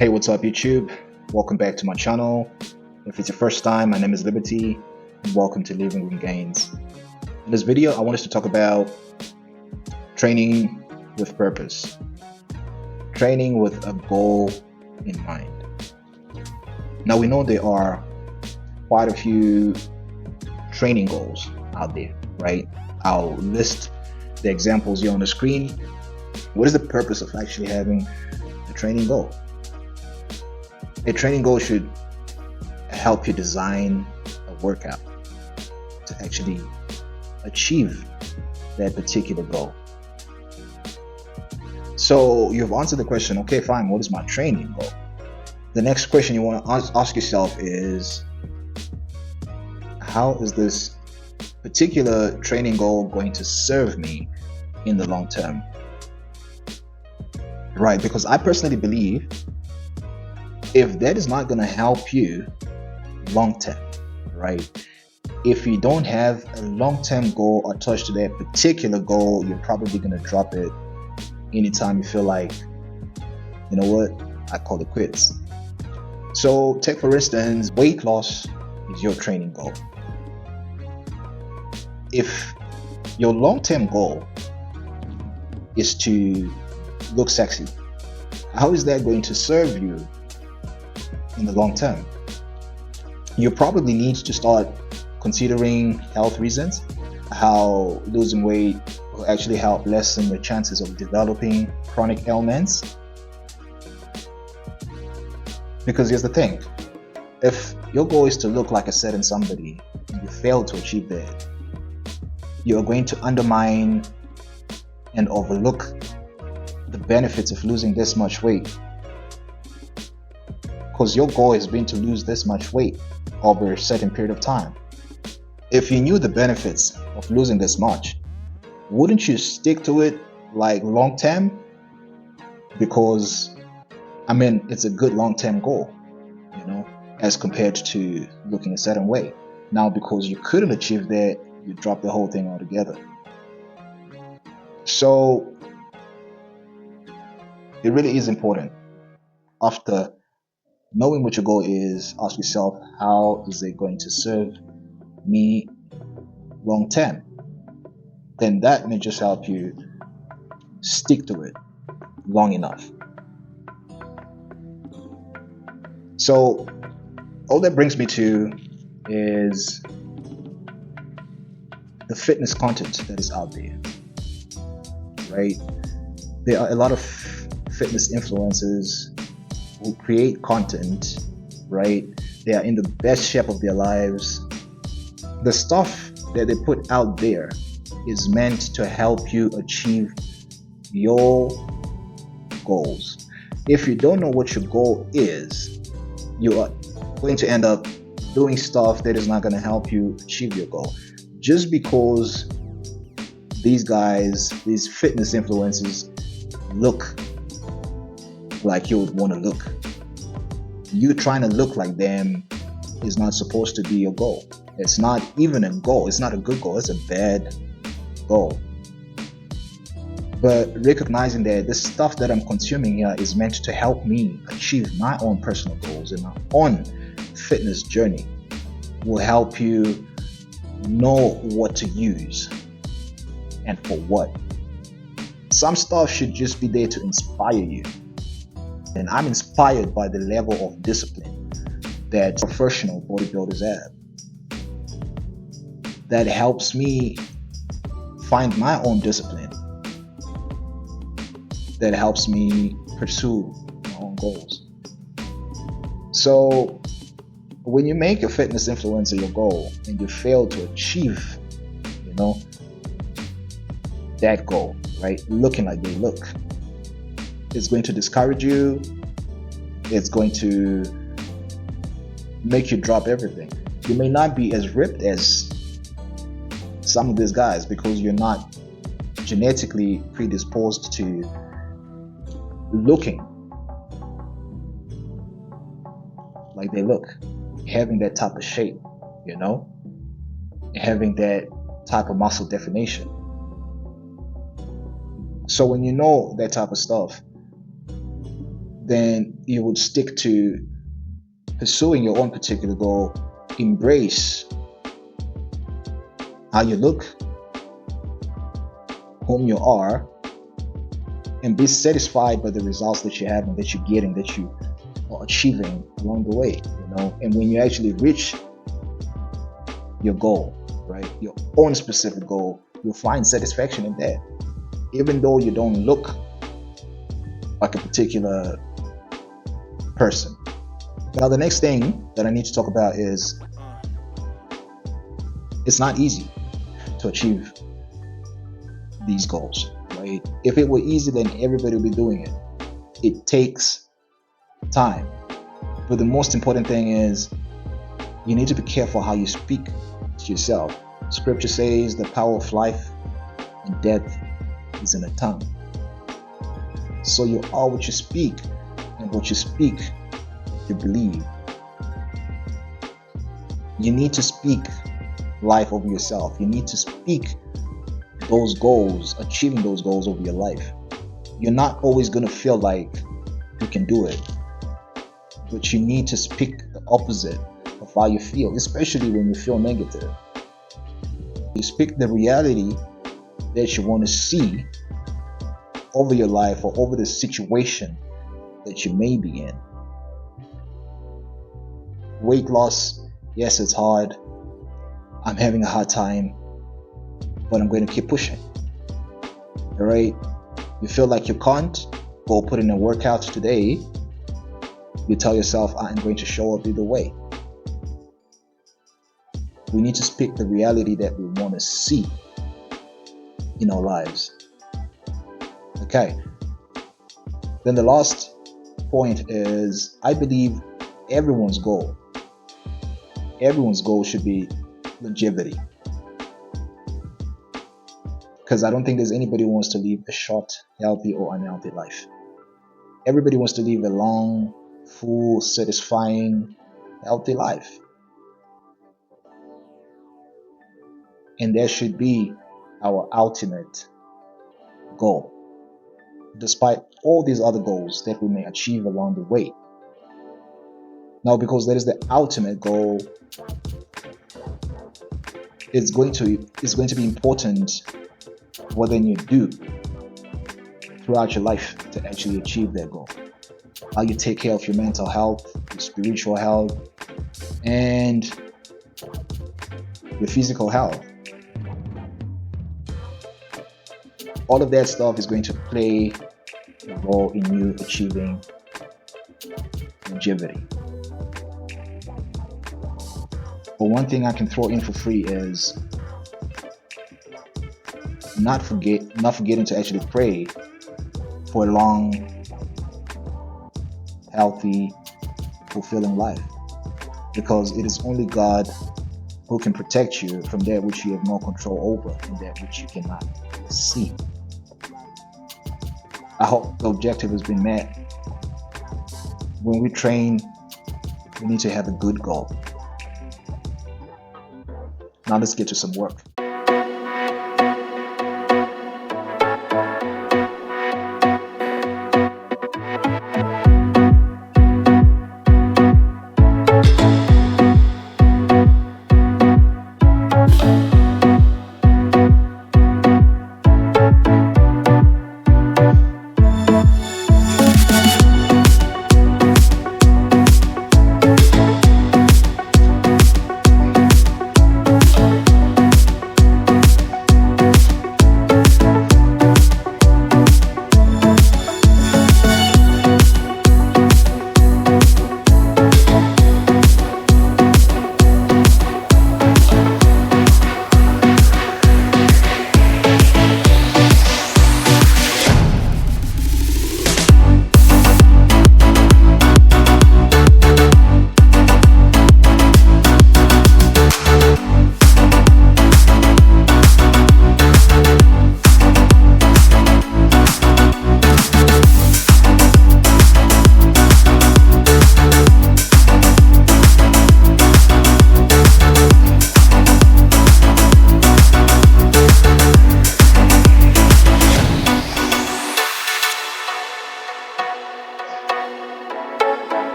Hey, what's up, YouTube? Welcome back to my channel. If it's your first time, my name is Liberty, and welcome to Living Room Gains. In this video, I want us to talk about training with purpose, training with a goal in mind. Now, we know there are quite a few training goals out there, right? I'll list the examples here on the screen. What is the purpose of actually having a training goal? A training goal should help you design a workout to actually achieve that particular goal. So you've answered the question, okay, fine, what is my training goal? The next question you want to ask yourself is, how is this particular training goal going to serve me in the long term? Right, because I personally believe if that is not going to help you long term, right? If you don't have a long-term goal attached to that particular goal, you're probably going to drop it anytime you feel like, you know what, I call it quits. So take for instance, weight loss is your training goal. If your long-term goal is to look sexy, how is that going to serve you in the long term? You probably need to start considering health reasons, how losing weight will actually help lessen the chances of developing chronic ailments. Because here's the thing, if your goal is to look like a certain somebody and you fail to achieve that, you are going to undermine and overlook the benefits of losing this much weight, because your goal has been to lose this much weight over a certain period of time. If you knew the benefits of losing this much, wouldn't you stick to it like long term? Because it's a good long term goal, as compared to looking a certain way. Now, because you couldn't achieve that, you drop the whole thing altogether. So it really is important, after knowing what your goal is, ask yourself, how is it going to serve me long term? Then that may just help you stick to it long enough. So all that brings me to is the fitness content that is out there, right? There are a lot of fitness influencers who create content, right? They are in the best shape of their lives. The stuff that they put out there is meant to help you achieve your goals. If you don't know what your goal is, you are going to end up doing stuff that is not going to help you achieve your goal. Just because these guys, these fitness influencers, look like you would want to look, you trying to look like them is not supposed to be your goal. It's not even a goal. It's not a good goal. It's a bad goal. But recognizing that this stuff that I'm consuming here is meant to help me achieve my own personal goals and my own fitness journey will help you know what to use and for what. Some stuff should just be there to inspire you. And I'm inspired by the level of discipline that professional bodybuilders have. That helps me find my own discipline. That helps me pursue my own goals. So when you make a fitness influencer your goal and you fail to achieve, that goal, right? Looking like they look, it's going to discourage you. It's going to make you drop everything. You may not be as ripped as some of these guys because you're not genetically predisposed to looking like they look, having that type of shape, having that type of muscle definition. So when you know that type of stuff, then you would stick to pursuing your own particular goal, embrace how you look, whom you are, and be satisfied by the results that you have and that you're getting, that you are achieving along the way, and when you actually reach your goal, right, your own specific goal, you'll find satisfaction in that, even though you don't look like a particular person. Now, the next thing that I need to talk about is it's not easy to achieve these goals, right? If it were easy, then everybody would be doing it. It takes time. But the most important thing is you need to be careful how you speak to yourself. Scripture says the power of life and death is in the tongue. So you are what you speak, and what you speak, you believe. You need to speak life over yourself. You need to speak those goals, achieving those goals over your life. You're not always going to feel like you can do it, but you need to speak the opposite of how you feel, especially when you feel negative. You speak the reality that you want to see over your life or over the situation that you may be in. Weight loss, yes, it's hard. I'm having a hard time, but I'm going to keep pushing. All right? You feel like you can't go put in a workout today. You tell yourself, I'm going to show up either way. We need to speak the reality that we want to see in our lives. Okay. Then the last point is, I believe everyone's goal should be longevity. Because I don't think there's anybody who wants to live a short, healthy, or unhealthy life. Everybody wants to live a long, full, satisfying, healthy life. And that should be our ultimate goal, despite all these other goals that we may achieve along the way. Now, because that is the ultimate goal, it's going to be important what then you do throughout your life to actually achieve that goal. How you take care of your mental health, your spiritual health, and your physical health. All of that stuff is going to play a role in you achieving longevity. But one thing I can throw in for free is not forgetting to actually pray for a long, healthy, fulfilling life. Because it is only God who can protect you from that which you have no control over and that which you cannot see. I hope the objective has been met. When we train, we need to have a good goal. Now let's get to some work.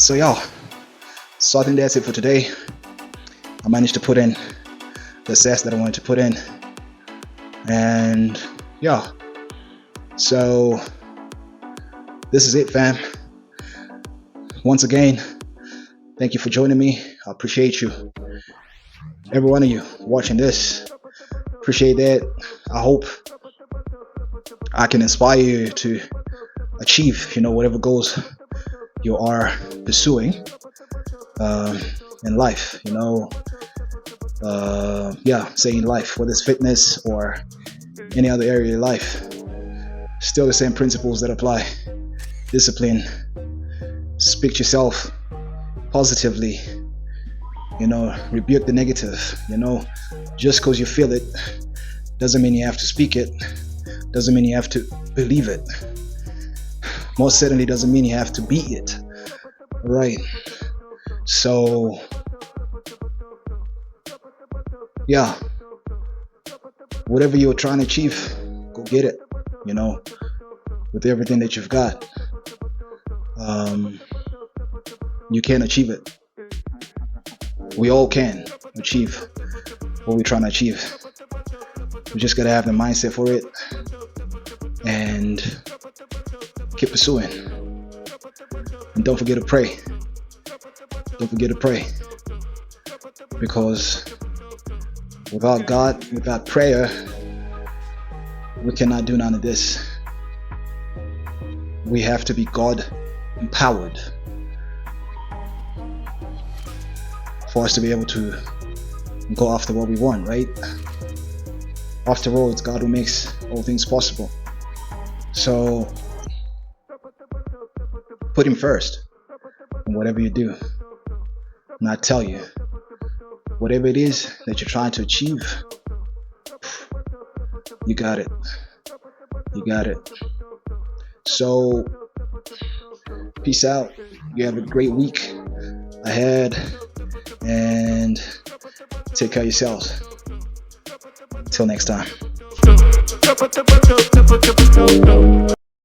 So y'all, so I think that's it for today. I managed to put in the sets that I wanted to put in, and yeah, so this is it, fam. Once again, thank you for joining me. I appreciate you, every one of you watching this. Appreciate that. I hope I can inspire you to achieve, whatever goals you are pursuing in life. Say in life, whether it's fitness or any other area of your life, still the same principles that apply. Discipline, speak to yourself positively, rebuke the negative. Just because you feel it doesn't mean you have to speak it, doesn't mean you have to believe it, most certainly doesn't mean you have to be it. Right? So yeah, whatever you're trying to achieve, go get it, with everything that you've got. You can achieve it. We all can achieve what we're trying to achieve. We just gotta have the mindset for it and keep pursuing. And don't forget to pray. Don't forget to pray, because without God, without prayer, we cannot do none of this. We have to be God empowered for us to be able to go after what we want, right? After all, it's God who makes all things possible. So put Him first in whatever you do. And I tell you, whatever it is that you're trying to achieve, you got it. You got it. So peace out. You have a great week ahead, and take care of yourselves. Till next time.